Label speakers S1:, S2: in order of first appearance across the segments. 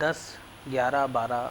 S1: 10, 11, 12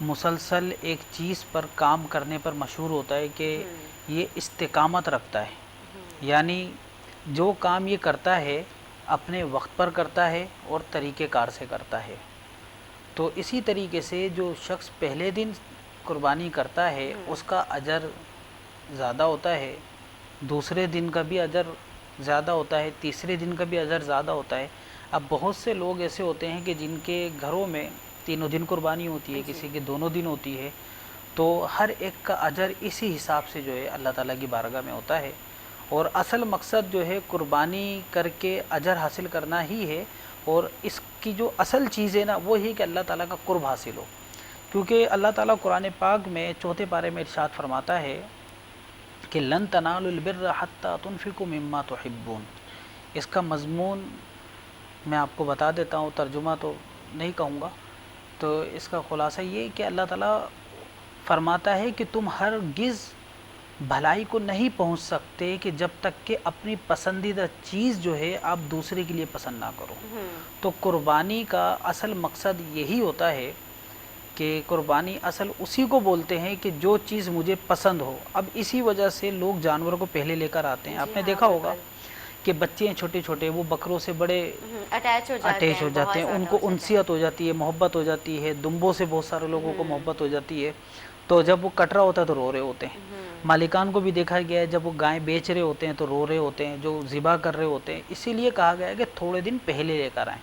S1: مسلسل ایک چیز پر کام کرنے پر مشہور ہوتا ہے کہ یہ استقامت رکھتا ہے، یعنی جو کام یہ کرتا ہے اپنے وقت پر کرتا ہے اور طریقہ کار سے کرتا ہے۔ تو اسی طریقے سے جو شخص پہلے دن قربانی کرتا ہے اس کا اجر زیادہ ہوتا ہے، دوسرے دن کا بھی اجر زیادہ ہوتا ہے، تیسرے دن کا بھی اجر زیادہ ہوتا ہے۔ اب بہت سے لوگ ایسے ہوتے ہیں کہ جن کے گھروں میں تینوں دن قربانی ہوتی ہے، کسی کے دونوں دن ہوتی ہے، تو ہر ایک کا اجر اسی حساب سے جو ہے اللہ تعالیٰ کی بارگاہ میں ہوتا ہے۔ اور اصل مقصد جو ہے قربانی کر کے اجر حاصل کرنا ہی ہے، اور اس کی جو اصل چیز ہے نا وہ ہے کہ اللہ تعالیٰ کا قرب حاصل ہو، کیونکہ اللہ تعالیٰ قرآن پاک میں 4 پارے میں ارشاد فرماتا ہے کہ لن تنالوا البر حتی تنفقوا مما تحبون۔ اس کا مضمون میں آپ کو بتا دیتا ہوں، ترجمہ تو نہیں کہوں گا، تو اس کا خلاصہ یہ کہ اللہ تعالیٰ فرماتا ہے کہ تم ہرگز بھلائی کو نہیں پہنچ سکتے کہ جب تک کہ اپنی پسندیدہ چیز جو ہے آپ دوسرے کے لیے پسند نہ کرو۔ تو قربانی کا اصل مقصد یہی ہوتا ہے کہ قربانی اصل اسی کو بولتے ہیں کہ جو چیز مجھے پسند ہو۔ اب اسی وجہ سے لوگ جانوروں کو پہلے لے کر آتے ہیں۔ آپ نے دیکھا ہوگا کہ بچے ہیں چھوٹے چھوٹے، وہ بکروں سے بڑے اٹیچ ہو جاتے ہیں، ان کو انسیت ہو جاتی ہے، محبت ہو جاتی ہے۔ دمبوں سے بہت سارے لوگوں کو محبت ہو جاتی ہے، تو جب وہ کٹ رہا ہوتا ہے تو رو رہے ہوتے ہیں۔ مالکان کو بھی دیکھا گیا ہے جب وہ گائیں بیچ رہے ہوتے ہیں تو رو رہے ہوتے ہیں، جو ذبح کر رہے ہوتے ہیں۔ اسی لیے کہا گیا ہے کہ تھوڑے دن پہلے لے کر آئیں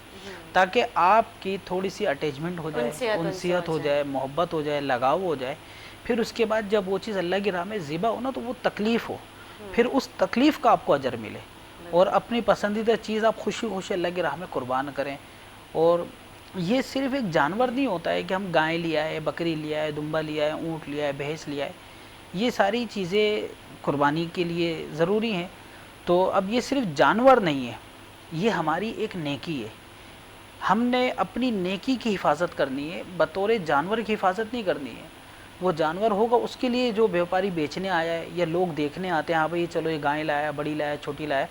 S1: تاکہ آپ کی تھوڑی سی اٹیچمنٹ ہو جائے، انسیت ہو جائے، محبت ہو جائے، لگاؤ ہو جائے۔ پھر اس کے بعد جب وہ چیز اللہ کی راہ میں ذبح ہو نا تو وہ تکلیف ہو، پھر اس تکلیف کا آپ کو اجر ملے، اور اپنی پسندیدہ چیز آپ خوشی خوشی اللہ کی راہ میں قربان کریں۔ اور یہ صرف ایک جانور نہیں ہوتا ہے کہ ہم گائے لیا ہے، بکری لیا ہے، دمبا لیا ہے، اونٹ لیا ہے، بھینس لیا ہے، یہ ساری چیزیں قربانی کے لیے ضروری ہیں۔ تو اب یہ صرف جانور نہیں ہے، یہ ہماری ایک نیکی ہے۔ ہم نے اپنی نیکی کی حفاظت کرنی ہے، بطور جانور کی حفاظت نہیں کرنی ہے۔ وہ جانور ہوگا اس کے لیے جو بیوپاری بیچنے آیا ہے یا لوگ دیکھنے آتے ہیں، ہاں بھائی چلو یہ گائے لایا، بڑی لایا، چھوٹی لایا،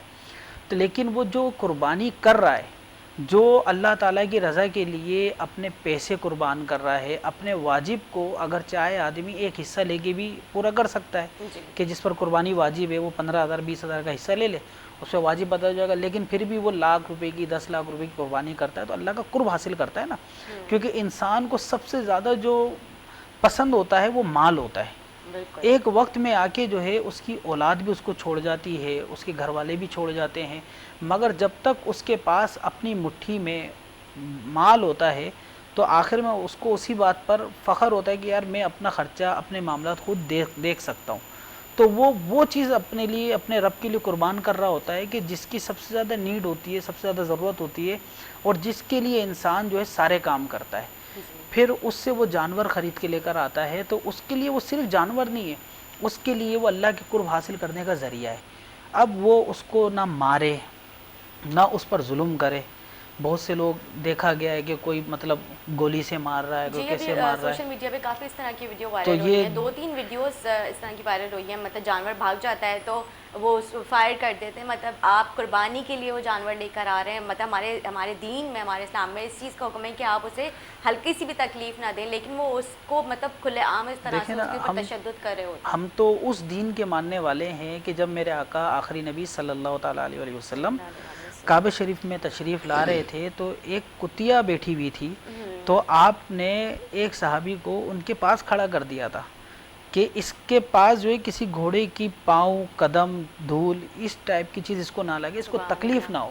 S1: تو لیکن وہ جو قربانی کر رہا ہے، جو اللہ تعالیٰ کی رضا کے لیے اپنے پیسے قربان کر رہا ہے، اپنے واجب کو اگر چاہے آدمی ایک حصہ لے کے بھی پورا کر سکتا ہے کہ جس پر قربانی واجب ہے وہ 15,000 20,000 کا حصہ لے لے، اس پہ واجب بتا ہو جائے گا، لیکن پھر بھی وہ لاکھ روپے کی 10 لاکھ روپے کی قربانی کرتا ہے تو اللہ کا قرب حاصل کرتا ہے نا۔ کیونکہ انسان کو سب سے زیادہ جو پسند ہوتا ہے وہ مال ہوتا ہے۔ ایک وقت میں آ کے جو ہے اس کی اولاد بھی اس کو چھوڑ جاتی ہے، اس کے گھر والے بھی چھوڑ جاتے ہیں، مگر جب تک اس کے پاس اپنی مٹھی میں مال ہوتا ہے تو آخر میں اس کو اسی بات پر فخر ہوتا ہے کہ یار میں اپنا خرچہ، اپنے معاملات خود دیکھ سکتا ہوں۔ تو وہ چیز اپنے لیے، اپنے رب کے لیے قربان کر رہا ہوتا ہے کہ جس کی سب سے زیادہ نیڈ ہوتی ہے، سب سے زیادہ ضرورت ہوتی ہے، اور جس کے لیے انسان جو ہے سارے کام کرتا ہے۔ پھر اس سے وہ جانور خرید کے لے کر آتا ہے تو اس کے لیے وہ صرف جانور نہیں ہے، اس کے لیے وہ اللہ کے قرب حاصل کرنے کا ذریعہ ہے۔ اب وہ اس کو نہ مارے نہ اس پر ظلم کرے۔ بہت سے لوگ دیکھا گیا ہے کہ کوئی مطلب گولی سے مار رہا ہے، کوئی کیسے مار رہا ہے۔
S2: سوشل میڈیا پہ کافی اس طرح کی ویڈیو وائرل ہوئی ہیں، 2-3 ویڈیوز اس طرح کی وائرل ہوئی ہیں، مطلب جانور بھاگ جاتا ہے تو وہ فائر کر دیتے ہیں۔ مطلب آپ قربانی کے لیے وہ جانور لے کر آ رہے ہیں، مطلب ہمارے دین میں، ہمارے اسلام میں اس چیز کا حکم ہے کہ آپ اسے ہلکی سی بھی تکلیف نہ دیں، لیکن وہ اس کو مطلب کھلے عام اس طرح سے اس کے اوپر تشدد کر رہے ہوتے ہیں۔
S1: ہم تو اس دین کے ماننے والے ہیں کہ جب میرے آقا آخری نبی صلی اللہ تعالیٰ علیہ وسلم کعبہ شریف میں تشریف لا رہے تھے تو ایک کتیا بیٹھی ہوئی تھی، تو آپ نے ایک صحابی کو ان کے پاس کھڑا کر دیا تھا کہ اس کے پاس جو ہے کسی گھوڑے کی پاؤں، قدم، دھول اس ٹائپ کی چیز اس کو نہ لگے، اس کو تکلیف نہ ہو۔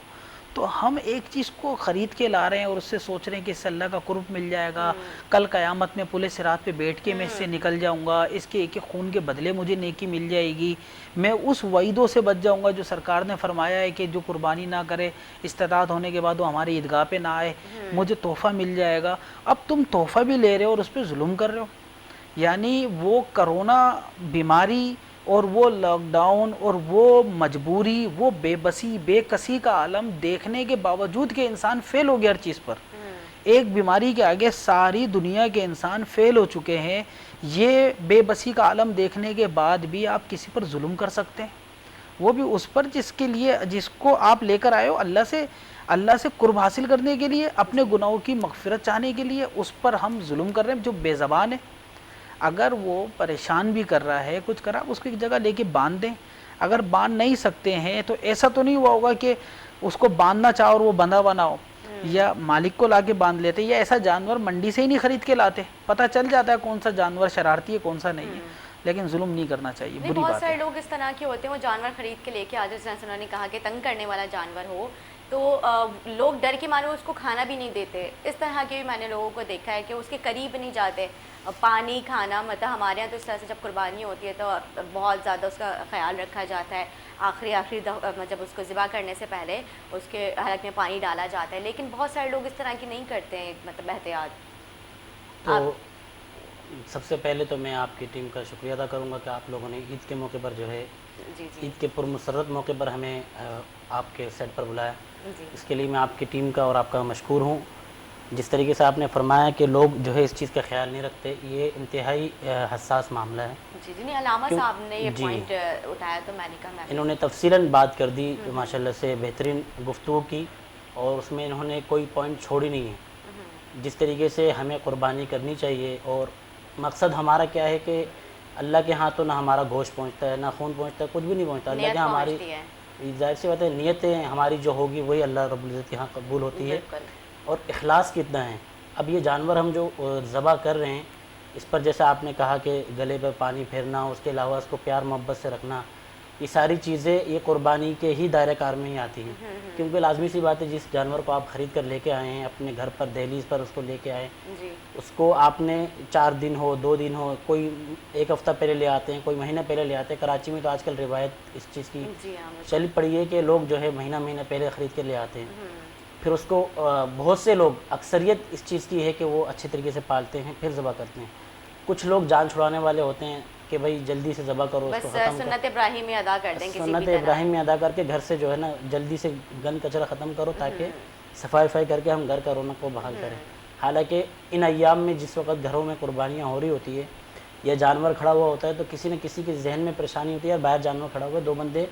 S1: تو ہم ایک چیز کو خرید کے لا رہے ہیں اور اس سے سوچ رہے ہیں کہ اس سے اللہ کا قرب مل جائے گا، کل قیامت میں پل صراط پہ بیٹھ کے میں اس سے نکل جاؤں گا، اس کے ایک ایک خون کے بدلے مجھے نیکی مل جائے گی، میں اس وعیدوں سے بچ جاؤں گا جو سرکار نے فرمایا ہے کہ جو قربانی نہ کرے استطاعت ہونے کے بعد وہ ہماری عیدگاہ پہ نہ آئے، مجھے تحفہ مل جائے گا۔ اب تم تحفہ بھی لے رہے ہو اور اس پہ ظلم کر رہے ہو۔ یعنی وہ کرونا بیماری اور وہ لاک ڈاؤن اور وہ مجبوری، وہ بے بسی، بے کسی کا عالم دیکھنے کے باوجود کہ انسان فیل ہو گیا ہر چیز پر، ایک بیماری کے آگے ساری دنیا کے انسان فیل ہو چکے ہیں، یہ بے بسی کا عالم دیکھنے کے بعد بھی آپ کسی پر ظلم کر سکتے ہیں، وہ بھی اس پر جس کے لیے، جس کو آپ لے کر آئے ہو۔ اللہ سے اللہ سے قرب حاصل کرنے کے لیے، اپنے گناہوں کی مغفرت چاہنے کے لیے اس پر ہم ظلم کر رہے ہیں. جو بے زبان ہے اگر وہ پریشان بھی کر رہا ہے کچھ کر رہا ہے، اس کی جگہ لے کے باندھ دیں. اگر باندھ نہیں سکتے ہیں تو ایسا تو نہیں ہوا ہوگا کہ اس کو باندھنا چاہو اور وہ بندھا بنا ہو، یا مالک کو لا کے باندھ لیتے، یا ایسا جانور منڈی سے ہی نہیں خرید کے لاتے. پتہ چل جاتا ہے کون سا جانور شرارتی ہے کون سا نہیں ہے. لیکن ظلم نہیں کرنا چاہیے،
S2: نہیں،
S1: بری
S2: بہت
S1: بات
S2: سارے
S1: ہے.
S2: لوگ اس طرح کے ہوتے ہیں، وہ جانور خرید کے لے کے آج جیسے انہوں نے کہا کہ تنگ کرنے والا جانور ہو تو لوگ ڈر کے مارے اس کو کھانا بھی نہیں دیتے. اس طرح کے بھی میں نے لوگوں کو دیکھا ہے کہ اس کے قریب نہیں جاتے. پانی کھانا، مطلب ہمارے یہاں تو اس طرح سے جب قربانی ہوتی ہے تو بہت زیادہ اس کا خیال رکھا جاتا ہے. آخری جب اس کو ذبح کرنے سے پہلے اس کے حلق میں پانی ڈالا جاتا ہے. لیکن بہت سارے لوگ اس طرح کی نہیں کرتے ہیں مطلب احتیاط.
S3: تو سب سے پہلے تو میں آپ کی ٹیم کا شکریہ ادا کروں گا کہ آپ لوگوں نے عید کے موقع پر جو ہے
S2: جی جی
S3: عید کے پرمسرت موقع پر ہمیں آپ کے سیٹ پر بلایا.
S2: جی
S3: اس کے لیے میں آپ کی ٹیم کا اور آپ کا مشکور ہوں. جس طریقے سے آپ نے فرمایا کہ لوگ جو ہے اس چیز کا خیال نہیں رکھتے، یہ انتہائی حساس معاملہ ہے.
S2: جی جی. نہیں، علامہ صاحب نے یہ
S3: جی.
S2: پوائنٹ اٹھایا تو میں نے کہا
S3: انہوں نے تفصیلاً بات کر دی، ماشاءاللہ سے بہترین گفتگو کی، اور اس میں انہوں نے کوئی پوائنٹ چھوڑی نہیں ہے. جس طریقے سے ہمیں قربانی کرنی چاہیے، اور مقصد ہمارا کیا ہے کہ اللہ کے ہاں تو نہ ہمارا گوشت پہنچتا ہے نہ خون پہنچتا ہے، کچھ بھی نہیں پہنچتا. اللہ کے ہاں ہماری ظاہر سی بات ہے نیتیں ہماری جو ہوگی وہی اللہ رب العزت کے ہاں قبول ہوتی ہے. اور اخلاص کتنا ہے. اب یہ جانور ہم جو ذبح کر رہے ہیں اس پر جیسا آپ نے کہا کہ گلے پر پانی پھیرنا، اس کے علاوہ اس کو پیار محبت سے رکھنا، یہ ساری چیزیں یہ قربانی کے ہی دائرہ کار میں ہی آتی ہیں. کیونکہ لازمی سی بات ہے جس جانور کو آپ خرید کر لے کے آئے ہیں اپنے گھر پر دہلیز پر اس کو لے کے آئے، اس کو آپ نے 4 دن ہو 2 دن ہو، کوئی 1 ہفتہ پہلے لے آتے ہیں، کوئی مہینہ پہلے لے آتے ہیں. کراچی میں تو آج کل روایت اس چیز کی چل پڑی ہے کہ لوگ جو ہے مہینہ پہلے خرید کے لے آتے ہیں. پھر اس کو بہت سے لوگ، اکثریت اس چیز کی ہے کہ وہ اچھے طریقے سے پالتے ہیں پھر ذبح کرتے ہیں. کچھ لوگ جان چھڑانے والے ہوتے ہیں کہ بھائی جلدی سے ذبح کرو، اس کو ختم کرو،
S2: سنت ابراہیمی ادا کر دیں کسی بھی
S3: سنت
S2: طرح.
S3: ابراہیم میں ادا کر کے گھر سے جو ہے نا جلدی سے گند کچرا ختم کرو تاکہ صفائی کر کے ہم گھر کا رونق کو بحال کریں. حالانکہ ان ایام میں جس وقت گھروں میں قربانیاں ہو رہی ہوتی ہے یا جانور کھڑا ہوا ہوتا ہے تو کسی نہ کسی کے ذہن میں پریشانی ہوتی ہے، باہر جانور کھڑا ہوا ہے، 2 بندے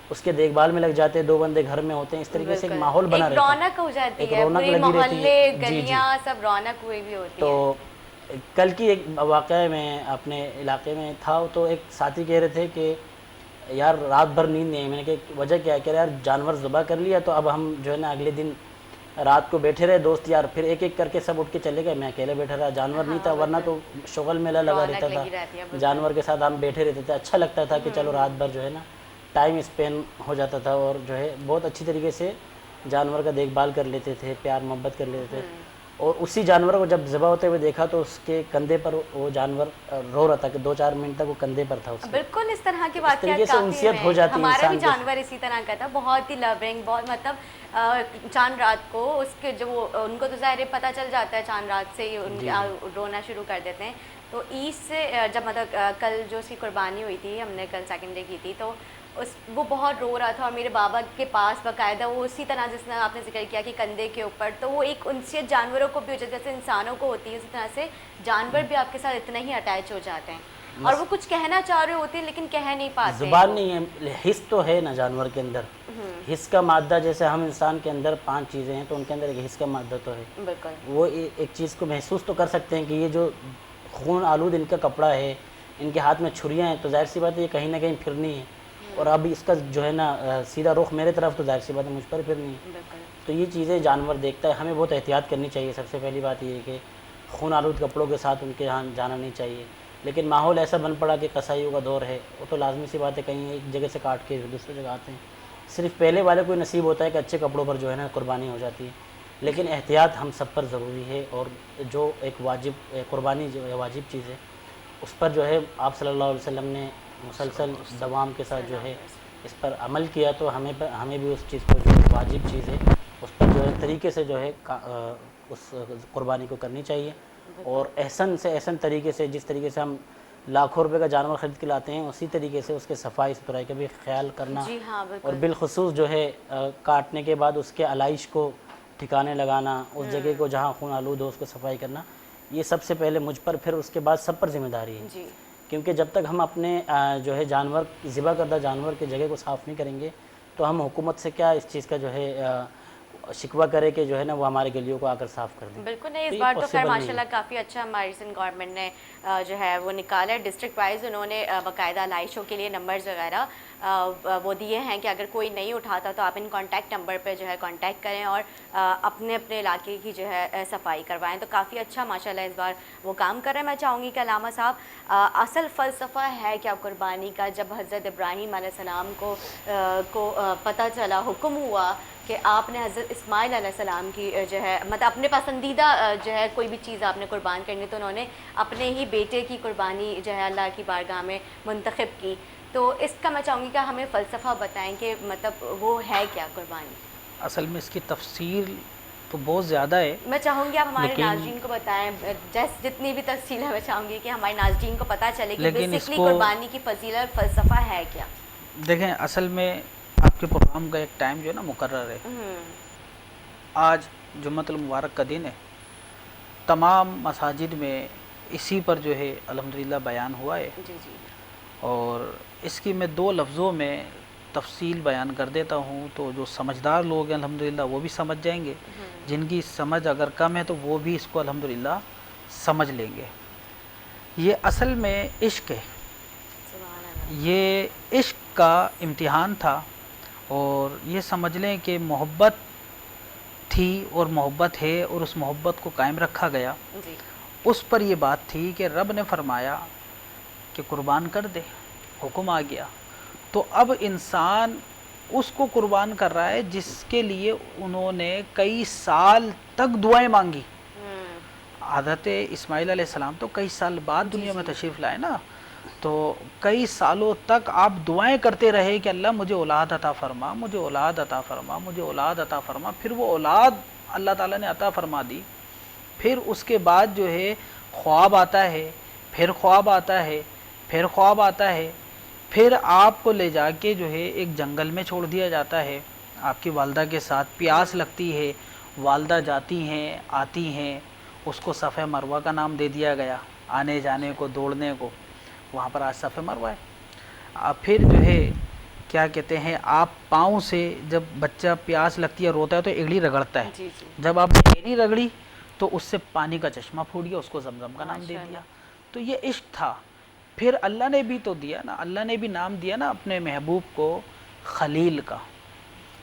S3: اس کے دیکھ بھال میں لگ جاتے ہیں، 2 بندے گھر میں ہوتے ہیں. اس طریقے سے ایک ماحول بنا رہتا ہے،
S2: رونق ہو جاتی ہے،
S3: ایک رونق
S2: پورے
S3: لگی رہتی
S2: محلے
S3: ہے.
S2: گلیاں سب رونق ہوئی بھی ہوتی ہے.
S3: تو کل کی ایک واقعہ میں اپنے علاقے میں تھا تو ایک ساتھی کہہ رہے تھے کہ یار رات بھر نیند نہیں آئی. میں نے کہا وجہ کیا ہے؟ کہہ رہے یار جانور ذبح کر لیا تو اب ہم جو ہے نا اگلے دن رات کو بیٹھے رہے دوست یار، پھر ایک کر کے سب اٹھ کے چلے گئے، میں اکیلے بیٹھا رہا. جانور نہیں تھا، ورنہ تو شغل میلہ لگا رہتا تھا، جانور کے ساتھ ہم بیٹھے رہتے تھے. اچھا لگتا تھا کہ چلو رات بھر جو ہے نا ٹائم اسپین ہو جاتا تھا، اور جو ہے بہت اچھی طریقے سے جانور کا دیکھ بھال کر لیتے تھے، پیار محبت کر لیتے تھے. اور اسی جانور کو جب ذبح ہوتے ہوئے دیکھا تو اس کے کندھے پر وہ جانور رو رہا تھا کہ 2-4 منٹ تک وہ کندھے پر تھا.
S2: بالکل اس طرح کے واقعات
S3: سے انسیت ہو جاتی ہے.
S2: ہمارا بھی جانور اسی طرح کا تھا، بہت ہی لونگ، بہت مطلب چاند رات کو اس کے جو ان کو تو ظاہر پتہ چل جاتا ہے، چاند رات سے ہی رونا شروع کر دیتے ہیں. تو عید سے جب مطلب کل جو اس کی قربانی ہوئی تھی، ہم نے کل سیکنڈ ڈے کی تھی، تو وہ بہت رو رہا تھا اور میرے بابا کے پاس باقاعدہ وہ اسی طرح جس طرح آپ نے ذکر کیا کہ کندھے کے اوپر، تو وہ ایک انسیت جانوروں کو بھی ہو جاتی ہے جیسے انسانوں کو ہوتی ہے، اسی طرح سے جانور بھی آپ کے ساتھ اتنا ہی اٹیچ ہو جاتے ہیں اور وہ کچھ کہنا چاہ رہے ہوتے ہیں لیکن کہہ نہیں پاتے.
S3: زبان نہیں ہے، حس تو ہے نا جانور کے اندر. حس کا مادہ جیسے ہم انسان کے اندر 5 چیزیں ہیں تو ان کے اندر ایک حس کا مادہ تو ہے.
S2: بالکل
S3: وہ ایک چیز کو محسوس تو کر سکتے ہیں کہ یہ جو خون آلود ان کا کپڑا ہے، ان کے ہاتھ میں چھریاں ہیں، تو ظاہر سی بات ہے یہ کہیں نہ کہیں پھرنی ہے. اور اب اس کا جو ہے نا سیدھا رخ میرے طرف تو ظاہر سی بات ہے مجھ پر پھرنی ہے. تو یہ چیزیں جانور دیکھتا ہے. ہمیں بہت احتیاط کرنی چاہیے. سب سے پہلی بات یہ ہے کہ خون آلود کپڑوں کے ساتھ ان کے یہاں جانا نہیں چاہیے. لیکن ماحول ایسا بن پڑا کہ قصائیوں کا دور ہے، وہ تو لازمی سی بات ہے کہیں ایک جگہ سے کاٹ کے دوسری جگہ آتے ہیں. صرف پہلے والے کو نصیب ہوتا ہے کہ اچھے کپڑوں پر جو ہے نا قربانی ہو جاتی ہے. لیکن احتیاط ہم سب پر ضروری ہے، اور جو ایک واجب قربانی جو ہے واجب چیز ہے اس پر جو ہے آپ صلی اللہ علیہ وسلم نے مسلسل دوام کے ساتھ جو ہے اس پر عمل کیا، تو ہمیں بھی اس چیز کو جو واجب چیز ہے اس پر جو ہے طریقے سے جو ہے اس قربانی کو کرنی چاہیے. اور احسن سے احسن طریقے سے، جس طریقے سے ہم لاکھوں روپے کا جانور خرید کے لاتے ہیں اسی طریقے سے اس کے صفائی ستھرائی کا بھی خیال کرنا. اور بالخصوص جو ہے کاٹنے کے بعد اس کے علائش کو ٹھکانے لگانا، اس جگہ کو جہاں خون آلود ہو اس کو صفائی کرنا، یہ سب سے پہلے مجھ پر، پھر اس کے بعد سب پر ذمہ داری ہے. کیونکہ جب تک ہم اپنے جو ہے جانور ذبح کردہ جانور کی جگہ کو صاف نہیں کریں گے تو ہم حکومت سے کیا اس چیز کا جو ہے شکوہ کرے کہ جو ہے نا وہ ہمارے گلیوں کو آ کر صاف کر دیں.
S2: بالکل نہیں، اس
S3: یہ
S2: بار تو خیر
S3: possible نہیں ہے.
S2: ماشاءاللہ کافی اچھا ہماری سندھ گورنمنٹ نے جو ہے وہ نکالا ہے. ڈسٹرکٹ وائز انہوں نے باقاعدہ لائشوں کے لیے نمبرز وغیرہ وہ دیے ہیں کہ اگر کوئی نہیں اٹھاتا تو آپ ان کانٹیکٹ نمبر پہ جو ہے کانٹیکٹ کریں اور اپنے اپنے علاقے کی جو ہے صفائی کروائیں. تو کافی اچھا ماشاءاللہ اس بار وہ کام کر رہے ہیں. میں چاہوں گی کہ علامہ صاحب اصل فلسفہ ہے کیا قربانی کا؟ جب حضرت ابراہیم علیہ السلام کو پتہ چلا، حکم ہوا کہ آپ نے حضرت اسماعیل علیہ السلام کی جو ہے مطلب اپنے پسندیدہ جو ہے کوئی بھی چیز آپ نے قربان کرنی، تو انہوں نے اپنے ہی بیٹے کی قربانی جو ہے اللہ کی بارگاہ میں منتخب کی. تو اس کا میں چاہوں گی کہ ہمیں فلسفہ بتائیں کہ مطلب وہ ہے کیا قربانی؟
S1: اصل میں اس کی تفصیل تو بہت زیادہ ہے.
S2: میں چاہوں گی آپ ہمارے
S1: لیکن
S2: ناظرین کو بتائیں، جتنی بھی تفصیل ہے میں چاہوں گی کہ ہمارے ناظرین کو پتہ چلے کہ
S1: لیکن اس
S2: بیسکلی
S1: کو
S2: قربانی کی فضیلت فلسفہ ہے کیا.
S1: دیکھیں، اصل میں آپ کے پروگرام کا ایک ٹائم جو ہے نا مقرر ہے. آج جمعۃ المبارک کا دن ہے. تمام مساجد میں اسی پر جو ہے الحمدللہ بیان ہوا ہے.
S2: جی جی
S1: اور اس کی میں 2 لفظوں میں تفصیل بیان کر دیتا ہوں تو جو سمجھدار لوگ ہیں الحمدللہ وہ بھی سمجھ جائیں گے، جن کی سمجھ اگر کم ہے تو وہ بھی اس کو الحمدللہ سمجھ لیں گے. یہ اصل میں عشق ہے.
S2: سبحان اللہ.
S1: یہ عشق کا امتحان تھا، اور یہ سمجھ لیں کہ محبت تھی اور محبت ہے، اور اس محبت کو قائم رکھا گیا.
S2: جی
S1: اس پر یہ بات تھی کہ رب نے فرمایا کہ قربان کر دے، حکم آ گیا. تو اب انسان اس کو قربان کر رہا ہے جس کے لیے انہوں نے کئی سال تک دعائیں مانگی. حضرت اسماعیل علیہ السلام تو کئی سال بعد دنیا میں تشریف لائے نا، تو کئی سالوں تک آپ دعائیں کرتے رہے کہ اللہ مجھے اولاد عطا فرما، مجھے اولاد عطا فرما، مجھے اولاد عطا فرما. پھر وہ اولاد اللہ تعالیٰ نے عطا فرما دی. پھر اس کے بعد جو ہے خواب آتا ہے، پھر خواب آتا ہے، پھر خواب آتا ہے. پھر آپ کو لے جا کے جو ہے ایک جنگل میں چھوڑ دیا جاتا ہے آپ کی والدہ کے ساتھ. پیاس لگتی ہے، والدہ جاتی ہیں آتی ہیں. اس کو صفحہ مروہ کا نام دے دیا گیا، آنے جانے کو، دوڑنے کو. وہاں پر آج صفحہ مروہ ہے. پھر جو ہے کیا کہتے ہیں، آپ پاؤں سے جب بچہ پیاس لگتی ہے روتا ہے تو اینگلی رگڑتا ہے.
S2: جی جی
S1: جب آپ نے اینگلی رگڑی تو اس سے پانی کا چشمہ پھوٹ گیا، اس کو زمزم کا نام دے دیا. تو یہ عشق تھا. پھر اللہ نے بھی تو دیا نا، اللہ نے بھی نام دیا نا اپنے محبوب کو خلیل کا،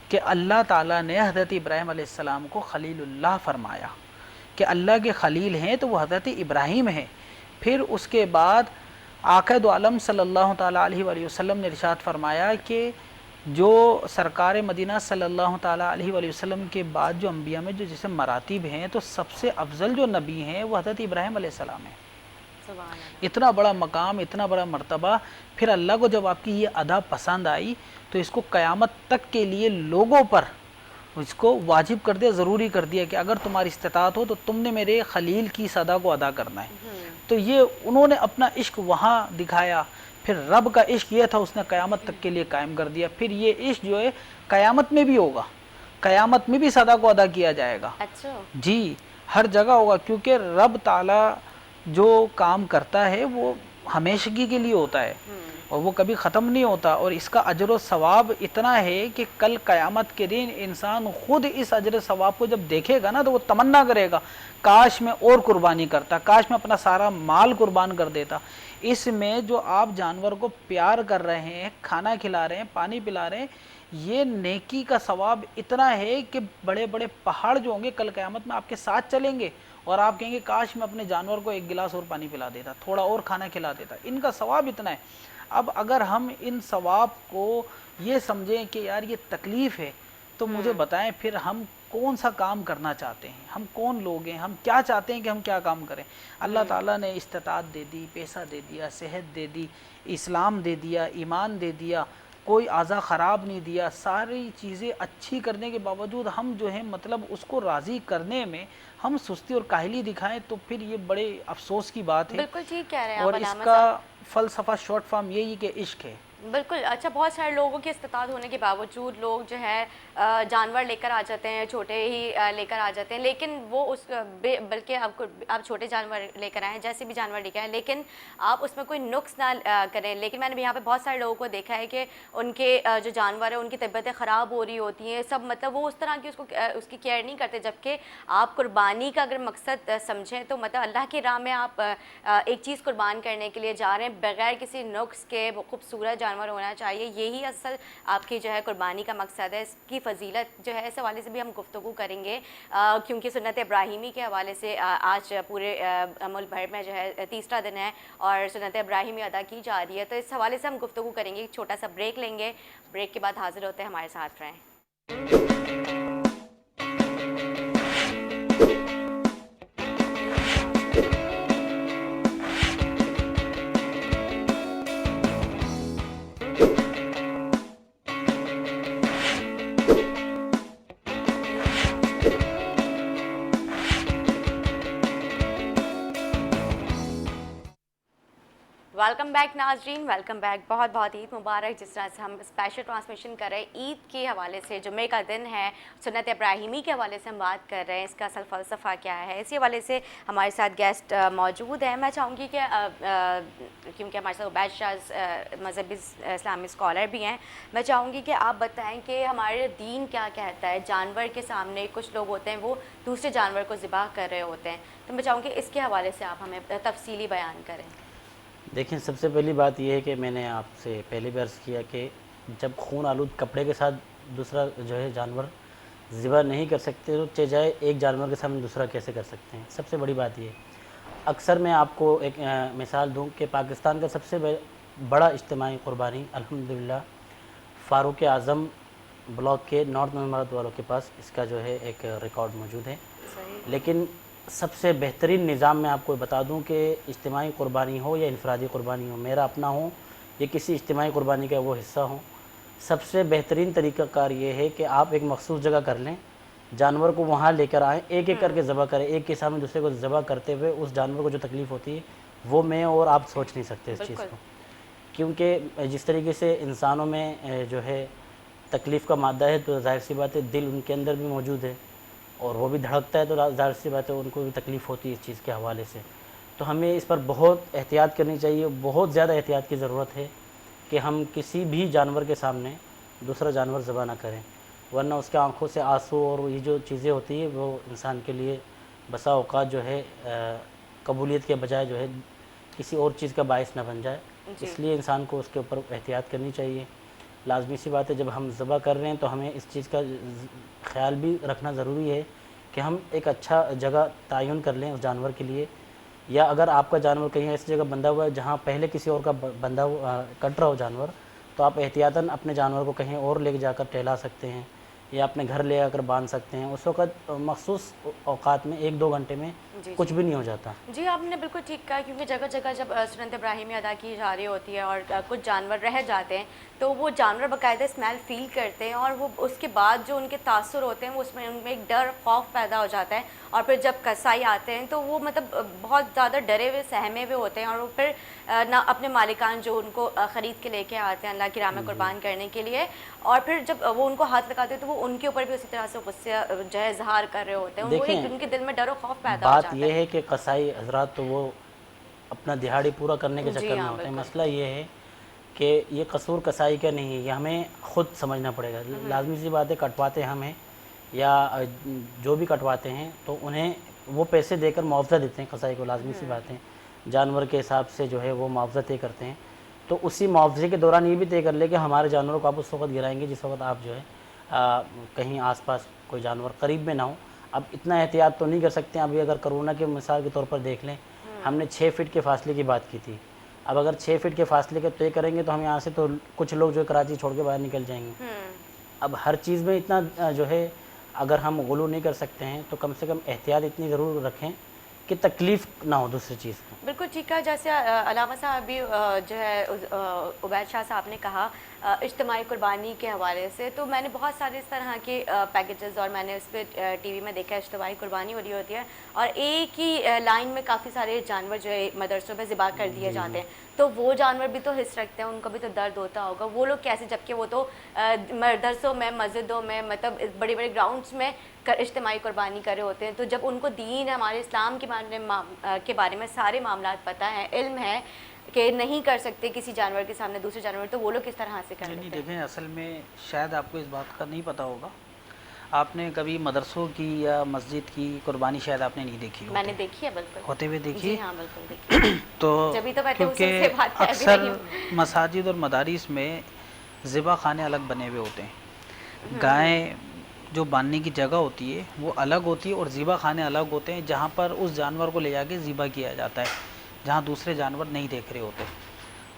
S1: کہ اللہ تعالیٰ نے حضرت ابراہیم علیہ السلام کو خلیل اللہ فرمایا کہ اللہ کے خلیل ہیں تو وہ حضرت ابراہیم ہیں. پھر اس کے بعد آقا دو عالم صلی اللہ تعالیٰ علیہ وآلہ وسلم نے ارشاد فرمایا کہ جو سرکار مدینہ صلی اللہ تعالیٰ علیہ وآلہ وسلم کے بعد جو انبیاء میں جو جسے مراتب ہیں تو سب سے افضل جو نبی ہیں وہ حضرت ابراہیم علیہ السلام ہیں.
S2: سبحان اللہ.
S1: اتنا بڑا مقام، اتنا بڑا مرتبہ. پھر اللہ کو جب آپ کی یہ ادا پسند آئی تو اس کو قیامت تک کے لیے لوگوں پر اس کو واجب کر دیا، ضروری کر دیا کہ اگر تمہاری استطاعت ہو تو تم نے میرے خلیل کی صدا کو ادا کرنا ہے. تو یہ انہوں نے اپنا عشق وہاں دکھایا. پھر رب کا عشق یہ تھا، اس نے قیامت تک کے لیے قائم کر دیا. پھر یہ عشق جو ہے قیامت میں بھی ہوگا، قیامت میں بھی صدا کو ادا کیا جائے گا.
S2: اچھا
S1: جی ہر جگہ ہوگا، کیونکہ رب تعالیٰ جو کام کرتا ہے وہ ہمیشگی کے لیے ہوتا ہے اور وہ کبھی ختم نہیں ہوتا. اور اس کا اجر و ثواب اتنا ہے کہ کل قیامت کے دن انسان خود اس اجر و ثواب کو جب دیکھے گا نا تو وہ تمنا کرے گا کاش میں اور قربانی کرتا، کاش میں اپنا سارا مال قربان کر دیتا. اس میں جو آپ جانور کو پیار کر رہے ہیں، کھانا کھلا رہے ہیں، پانی پلا رہے ہیں، یہ نیکی کا ثواب اتنا ہے کہ بڑے بڑے پہاڑ جو ہوں گے کل قیامت میں آپ کے ساتھ چلیں گے اور آپ کہیں گے کاش میں اپنے جانور کو ایک گلاس اور پانی پلا دیتا، تھوڑا اور کھانا کھلا دیتا. ان کا ثواب اتنا ہے. اب اگر ہم ان ثواب کو یہ سمجھیں کہ یار یہ تکلیف ہے تو مجھے بتائیں پھر ہم کون سا کام کرنا چاہتے ہیں، ہم کون لوگ ہیں، ہم کیا چاہتے ہیں کہ ہم کیا کام کریں. اللہ تعالیٰ نے استطاعت دے دی، پیسہ دے دیا، صحت دے دی، اسلام دے دیا، ایمان دے دیا، کوئی اعضا خراب نہیں دیا. ساری چیزیں اچھی کرنے کے باوجود ہم جو ہیں مطلب اس کو راضی کرنے میں ہم سستی اور کاہلی دکھائیں تو پھر یہ بڑے افسوس کی بات ہے.
S2: بالکل ٹھیک کہہ رہے ہیں
S1: اور
S2: آپ
S1: اس
S2: علامہ
S1: کا
S2: صاحب.
S1: فلسفہ شارٹ فارم یہی کہ عشق ہے.
S2: بالکل اچھا، بہت سارے لوگوں کی استطاعت ہونے کے باوجود لوگ جو ہے جانور لے کر آ جاتے ہیں، چھوٹے ہی لے کر آ جاتے ہیں، لیکن وہ اس بلکہ آپ چھوٹے جانور لے کر آئیں، جیسے بھی جانور لے کر آئیں، لیکن آپ اس میں کوئی نقص نہ کریں. لیکن میں نے یہاں پہ بہت سارے لوگوں کو دیکھا ہے کہ ان کے جو جانور ہیں ان کی طبیعتیں خراب ہو رہی ہوتی ہیں، سب مطلب وہ اس طرح کی اس کی کیئر نہیں کرتے، جبکہ آپ قربانی کا اگر مقصد سمجھیں تو مطلب اللہ کی راہ میں آپ ایک چیز قربان کرنے کے لیے جا رہے ہیں بغیر کسی نقص کے، وہ خوبصورت جانور ہونا چاہیے. یہی اصل آپ کی جو ہے قربانی کا مقصد ہے. اس کی فضیلت جو ہے اس حوالے سے بھی ہم گفتگو کریں گے، کیونکہ سنت ابراہیمی کے حوالے سے آج پورے ملک بھر میں جو ہے تیسرا دن ہے اور سنت ابراہیمی ادا کی جا رہی ہے. تو اس حوالے سے ہم گفتگو کریں گے. ایک چھوٹا سا بریک لیں گے، بریک کے بعد حاضر ہوتے ہیں، ہمارے ساتھ رہیں. ویلکم بیک ناظرین، ویلکم بیک. بہت بہت عید مبارک. جس طرح سے ہم اسپیشل ٹرانسمیشن کر رہے ہیں عید کے حوالے سے، جمعے کا دن ہے، سنت ابراہیمی کے حوالے سے ہم بات کر رہے ہیں، اس کا اصل فلسفہ کیا ہے، اسی حوالے سے ہمارے ساتھ گیسٹ موجود ہیں. میں چاہوں گی کہ کیونکہ ہمارے ساتھ عبید شاہ مذہبی اسلامی اسکالر بھی ہیں، میں چاہوں گی کہ آپ بتائیں کہ ہمارے دین کیا کہتا ہے. جانور کے سامنے کچھ لوگ ہوتے ہیں وہ دوسرے جانور کو ذبح کر رہے ہوتے ہیں، تو میں چاہوں گی اس کے حوالے سے آپ ہمیں تفصیلی بیان کریں.
S3: دیکھیں، سب سے پہلی بات یہ ہے کہ میں نے آپ سے پہلے بھی عرض کیا کہ جب خون آلود کپڑے کے ساتھ دوسرا جو ہے جانور ذبح نہیں کر سکتے تو چاہے ایک جانور کے سامنے دوسرا کیسے کر سکتے ہیں. سب سے بڑی بات یہ ہے. اکثر میں آپ کو ایک مثال دوں کہ پاکستان کا سب سے بڑا اجتماعی قربانی الحمدللہ فاروق اعظم بلاک کے نارتھ نمبرات والوں کے پاس اس کا جو ہے ایک ریکارڈ موجود ہے. لیکن سب سے بہترین نظام میں آپ کو بتا دوں کہ اجتماعی قربانی ہو یا انفرادی قربانی ہو، میرا اپنا ہو یا کسی اجتماعی قربانی کا وہ حصہ ہو، سب سے بہترین طریقہ کار یہ ہے کہ آپ ایک مخصوص جگہ کر لیں، جانور کو وہاں لے کر آئیں، ایک ایک کر کے ذبح کریں. ایک کے سامنے دوسرے کو ذبح کرتے ہوئے اس جانور کو جو تکلیف ہوتی ہے وہ میں اور آپ سوچ نہیں سکتے اس چیز کو. کیونکہ جس طریقے سے انسانوں میں جو ہے تکلیف کا مادہ ہے تو ظاہر سی بات ہے دل ان کے اندر بھی موجود ہے اور وہ بھی دھڑکتا ہے، تو ظاہر سی بات ہے ان کو بھی تکلیف ہوتی ہے اس چیز کے حوالے سے. تو ہمیں اس پر بہت احتیاط کرنی چاہیے، بہت زیادہ احتیاط کی ضرورت ہے کہ ہم کسی بھی جانور کے سامنے دوسرا جانور ذبح نہ کریں، ورنہ اس کے آنکھوں سے آنسو اور یہ جو چیزیں ہوتی ہیں وہ انسان کے لیے بسا اوقات جو ہے قبولیت کے بجائے جو ہے کسی اور چیز کا باعث نہ بن جائے. اس لیے انسان کو اس کے اوپر احتیاط کرنی چاہیے. لازمی سی بات ہے جب ہم ذبح کر رہے ہیں تو ہمیں اس چیز کا خیال بھی رکھنا ضروری ہے کہ ہم ایک اچھا جگہ تعین کر لیں اس جانور کے لیے، یا اگر آپ کا جانور کہیں ایسی جگہ بندھا ہوا ہے جہاں پہلے کسی اور کا بندھا ہوا کٹ رہا ہو جانور، تو آپ احتیاطاً اپنے جانور کو کہیں اور لے جا کر ٹہلا سکتے ہیں یا اپنے گھر لے آ کر باندھ سکتے ہیں. اس وقت مخصوص اوقات میں 1-2 گھنٹے میں کچھ بھی نہیں ہو جاتا.
S2: جی آپ نے بالکل ٹھیک کہا، کیونکہ جگہ جگہ جب سنت ابراہیمی ادا کی جا رہی ہوتی ہے اور کچھ جانور رہ جاتے ہیں تو وہ جانور باقاعدہ اسمیل فیل کرتے ہیں اور وہ اس کے بعد جو ان کے تاثر ہوتے ہیں وہ اس میں ان میں ایک ڈر خوف پیدا ہو جاتا ہے. اور پھر جب قصائی آتے ہیں تو وہ مطلب بہت زیادہ ڈرے ہوئے سہمے ہوئے ہوتے ہیں اور وہ پھر نہ اپنے مالکان جو ان کو خرید کے لے کے آتے ہیں اللہ کی راہ میں قربان کرنے کے لیے، اور پھر جب وہ ان کو ہاتھ لگاتے ہیں تو وہ ان کے اوپر بھی اسی طرح سے غصہ جو ہے اظہار کر رہے ہوتے ہیں. وہ ایک ان کے دل میں ڈر و خوف پیدا ہو جاتا ہے.
S3: بات یہ ہے کہ قصائی حضرات تو وہ اپنا دہاڑی پورا کرنے کے چکر میں ہوتے ہیں. مسئلہ یہ ہے کہ یہ قصور قصائی کا نہیں ہے، یہ ہمیں خود سمجھنا پڑے گا. لازمی سی بات ہے کٹواتے ہمیں یا جو بھی کٹواتے ہیں تو انہیں وہ پیسے دے کر معاوضہ دیتے ہیں قصائی کو. لازمی سی بات ہے جانور کے حساب سے جو ہے وہ معاوضہ طے کرتے ہیں. تو اسی معاوضے کے دوران یہ بھی طے کر لے کہ ہمارے جانوروں کو آپ اس وقت گرائیں گے جس وقت آپ جو ہے کہیں آس پاس کوئی جانور قریب میں نہ ہو. اب اتنا احتیاط تو نہیں کر سکتے ہیں. ابھی اگر کرونا کے مثال کے طور پر دیکھ لیں، ہم نے 6 فٹ کے فاصلے کی بات کی تھی. اب اگر 6 فٹ کے فاصلے کے طے کریں گے تو ہم یہاں سے تو کچھ لوگ جو ہے کراچی چھوڑ کے باہر نکل جائیں گے. اب ہر چیز میں اتنا جو ہے اگر ہم غلو نہیں کر سکتے ہیں تو کم سے کم احتیاط اتنی ضرور رکھیں کہ تکلیف نہ ہو دوسری چیز کو.
S2: بالکل ٹھیک ہے. جیسے علامہ صاحب بھی جو ہے عبید شاہ صاحب نے کہا اجتماعی قربانی کے حوالے سے, تو میں نے بہت سارے اس طرح کے پیکیجز اور میں نے اس پہ ٹی وی میں دیکھا ہے اجتماعی قربانی ہو رہی ہوتی ہے اور ایک ہی لائن میں کافی سارے جانور جو ہے مدرسوں میں ذبح کر دیے جاتے ہیں. تو وہ جانور بھی تو حص رکھتے ہیں, ان کو بھی تو درد ہوتا ہوگا. وہ لوگ کیسے, جبکہ وہ تو مدرسوں میں, مسجدوں میں, مطلب بڑے بڑے گراؤنڈس میں اجتماعی قربانی کر رہے ہوتے ہیں. تو جب ان کو دین ہمارے اسلام کے بارے میں سارے معاملات پتہ ہیں, علم ہے کہ نہیں کر سکتے کسی جانور کے سامنے دوسرے جانور, تو وہ لوگ کس طرح سے کر لیتے ہیں؟
S1: دیکھیں اصل میں شاید آپ کو اس بات کا نہیں پتہ ہوگا, آپ نے کبھی مدرسوں کی یا مسجد کی قربانی شاید آپ نے نہیں دیکھی
S2: میں نے دیکھی ہے, بالکل
S1: ہوتے ہوئے دیکھی.
S2: جی ہاں بالکل دیکھی.
S1: تو
S2: جبھی تو میں
S1: کیونکہ اکثر مساجد اور مدارس میں ذبح خانے الگ بنے ہوئے ہوتے ہیں. گائیں جو باندھنے کی جگہ ہوتی ہے وہ الگ ہوتی ہے اور ذبح خانے الگ ہوتے ہیں جہاں پر اس جانور کو لے جا کے ذبح کیا جاتا ہے, جہاں دوسرے جانور نہیں دیکھ رہے ہوتے.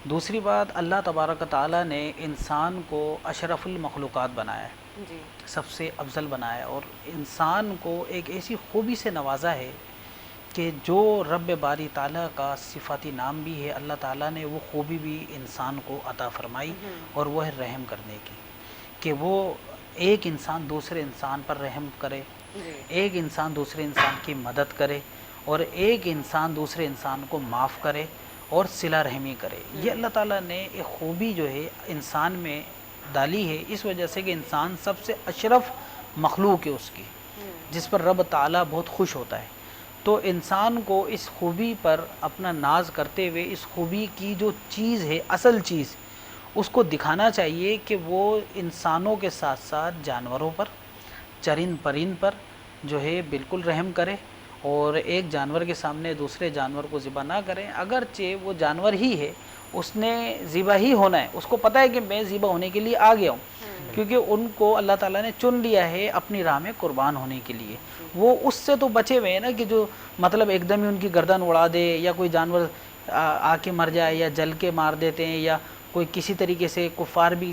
S1: دوسری بات, اللہ تبارک و تعالیٰ نے انسان کو اشرف المخلوقات بنایا ہے,
S2: جی
S1: سب سے افضل بنایا ہے, اور انسان کو ایک ایسی خوبی سے نوازا ہے کہ جو رب باری تعالیٰ کا صفاتی نام بھی ہے, اللہ تعالیٰ نے وہ خوبی بھی انسان کو عطا فرمائی, اور وہ ہے رحم کرنے کی, کہ وہ ایک انسان دوسرے انسان پر رحم کرے, ایک انسان دوسرے انسان کی مدد کرے, اور ایک انسان دوسرے انسان کو معاف کرے اور صلہ رحمی کرے. یہ اللہ تعالیٰ نے ایک خوبی جو ہے انسان میں ڈالی ہے, اس وجہ سے کہ انسان سب سے اشرف مخلوق ہے اس کی, جس پر رب تعالیٰ بہت خوش ہوتا ہے. تو انسان کو اس خوبی پر اپنا ناز کرتے ہوئے اس خوبی کی جو چیز ہے, اصل چیز, اس کو دکھانا چاہیے کہ وہ انسانوں کے ساتھ ساتھ جانوروں پر, چرند پرند پر جو ہے بالکل رحم کرے, اور ایک جانور کے سامنے دوسرے جانور کو ذبح نہ کریں, اگرچہ وہ جانور ہی ہے, اس نے ذبح ہی ہونا ہے, اس کو پتہ ہے کہ میں ذبح ہونے کے لیے آ گیا ہوں, کیونکہ ان کو اللہ تعالیٰ نے چن لیا ہے اپنی راہ میں قربان ہونے کے لیے. وہ اس سے تو بچے ہوئے ہیں نا کہ جو مطلب ایک دم ہی ان کی گردن اڑا دے, یا کوئی جانور آ کے مر جائے, یا جل کے مار دیتے ہیں, یا کوئی کسی طریقے سے کفار بھی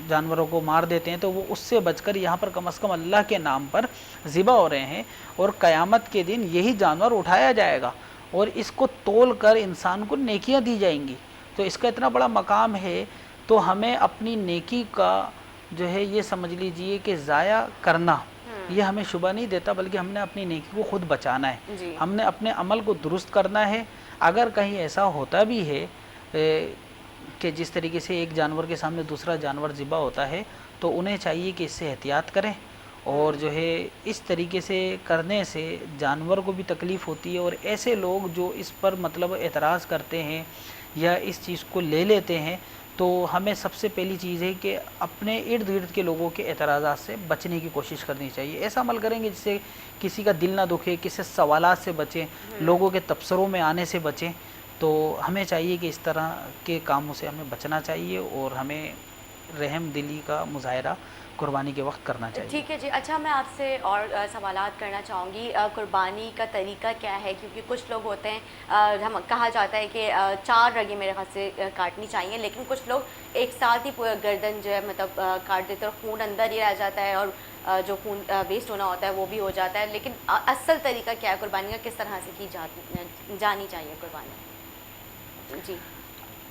S1: جانوروں کو مار دیتے ہیں, تو وہ اس سے بچ کر یہاں پر کم از کم اللہ کے نام پر ذبح ہو رہے ہیں. اور قیامت کے دن یہی جانور اٹھایا جائے گا اور اس کو تول کر انسان کو نیکیاں دی جائیں گی. تو اس کا اتنا بڑا مقام ہے, تو ہمیں اپنی نیکی کا جو ہے یہ سمجھ لیجئے کہ ضائع کرنا یہ ہمیں شبہ نہیں دیتا, بلکہ ہم نے اپنی نیکی کو خود بچانا ہے, ہم نے اپنے عمل کو درست کرنا ہے. اگر کہیں ایسا ہوتا بھی ہے کہ جس طریقے سے ایک جانور کے سامنے دوسرا جانور ذبح ہوتا ہے, تو انہیں چاہیے کہ اس سے احتیاط کریں, اور جو ہے اس طریقے سے کرنے سے جانور کو بھی تکلیف ہوتی ہے. اور ایسے لوگ جو اس پر مطلب اعتراض کرتے ہیں یا اس چیز کو لے لیتے ہیں, تو ہمیں سب سے پہلی چیز ہے کہ اپنے ارد گرد کے لوگوں کے اعتراضات سے بچنے کی کوشش کرنی چاہیے. ایسا عمل کریں گے جس سے کسی کا دل نہ دکھے, کسی سوالات سے بچیں, لوگوں کے تبصروں میں آنے سے بچیں. تو ہمیں چاہیے کہ اس طرح کے کاموں سے ہمیں بچنا چاہیے, اور ہمیں رحم دلی کا مظاہرہ قربانی کے وقت کرنا چاہیے.
S2: ٹھیک ہے جی. اچھا, میں آپ سے اور سوالات کرنا چاہوں گی. قربانی کا طریقہ کیا ہے؟ کیونکہ کچھ لوگ ہوتے ہیں, ہم کہا جاتا ہے کہ 4 رگیں میرے خیال سے کاٹنی چاہیے, لیکن کچھ لوگ ایک ساتھ ہی پورا گردن جو ہے مطلب کاٹ دیتے اور خون اندر ہی رہ جاتا ہے, اور جو خون ویسٹ ہونا ہوتا ہے وہ بھی ہو جاتا ہے. لیکن اصل طریقہ کیا ہے قربانی کا, کس طرح سے کی جانی چاہیے قربانی؟ جی,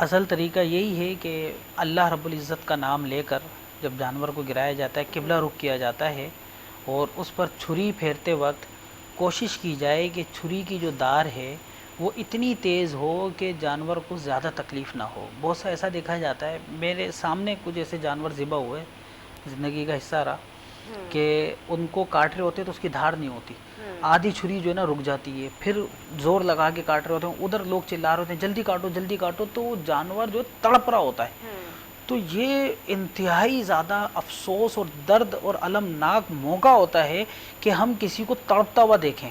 S1: اصل طریقہ یہی ہے کہ اللہ رب العزت کا نام لے کر جب جانور کو گرایا جاتا ہے, قبلہ رخ کیا جاتا ہے, اور اس پر چھری پھیرتے وقت کوشش کی جائے کہ چھری کی جو دار ہے وہ اتنی تیز ہو کہ جانور کو زیادہ تکلیف نہ ہو. بہت سا ایسا دیکھا جاتا ہے, میرے سامنے کچھ ایسے جانور ذبح ہوئے, زندگی کا حصہ رہا, کہ ان کو کاٹ رہے ہوتے تو اس کی دھار نہیں ہوتی, آدھی چھری جو ہے نا رک جاتی ہے, پھر زور لگا کے کاٹ رہے ہوتے ہیں, ادھر لوگ چلا رہے ہوتے ہیں جلدی کاٹو جلدی کاٹو, تو جانور جو تڑپ رہا ہوتا ہے. تو یہ انتہائی زیادہ افسوس اور درد اور المناک موقع ہوتا ہے کہ ہم کسی کو تڑپتا ہوا دیکھیں.